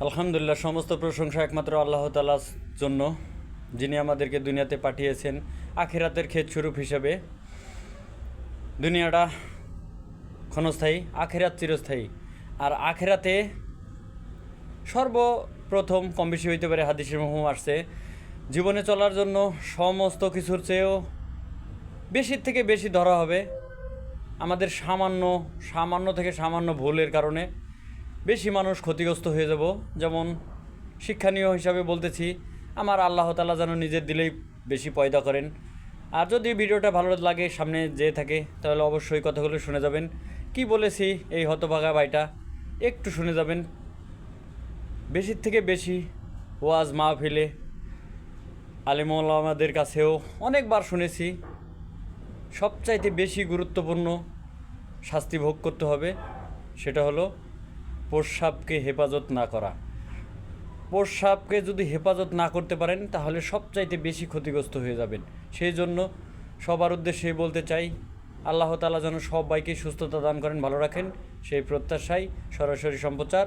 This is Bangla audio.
আলহামদুলিল্লাহ, সমস্ত প্রশংসা একমাত্র আল্লাহ তাআলার জন্য, যিনি আমাদেরকে দুনিয়াতে পাঠিয়েছেন আখিরাতের ক্ষেতস্বরূপ হিসেবে। দুনিয়াটা ক্ষণস্থায়ী, আখিরাত চিরস্থায়ী। আর আখিরাতে সর্বপ্রথম কম বেশি হইতে পারে, হাদিসের হুকুম আসছে, জীবনে চলার জন্য সমস্ত কিছুর চেয়েও বেশির থেকে বেশি ধরা হবে আমাদের সামান্য থেকে সামান্য ভুলের কারণে বেশি মানুষ ক্ষতিগ্রস্ত হয়ে যাব। যেমন শিক্ষণীয় হিসাবে বলতেছি, আমার আল্লাহ তাআলা যেন নিজের দিলেই বেশি পয়দা করেন। আর যদি ভিডিওটা ভালো লাগে, সামনে যেয়ে থাকে, তাহলে অবশ্যই কথাগুলো শুনে যাবেন। কি বলেছি এই হতভাগা ভাইটা একটু শুনে যাবেন। বেশির থেকে বেশি ওয়াজ মাহফিলে আলেম ওলামাদের কাছেও অনেকবার শুনেছি, সবচাইতে বেশি গুরুত্বপূর্ণ শাস্তি ভোগ করতে হবে, সেটা হলো প্রস্রাবকে হেফাজত না করা। প্রস্রাবকে যদি হেফাজত না করতে পারেন, তাহলে সবচাইতে বেশি ক্ষতিগ্রস্ত হয়ে যাবেন। সেই জন্য সবার উদ্দেশ্যেই বলতে চাই, আল্লাহ তাআলা যেন সবাইকে সুস্থতা দান করেন, ভালো রাখেন, সেই প্রত্যাশায় সরাসরি সম্প্রচার।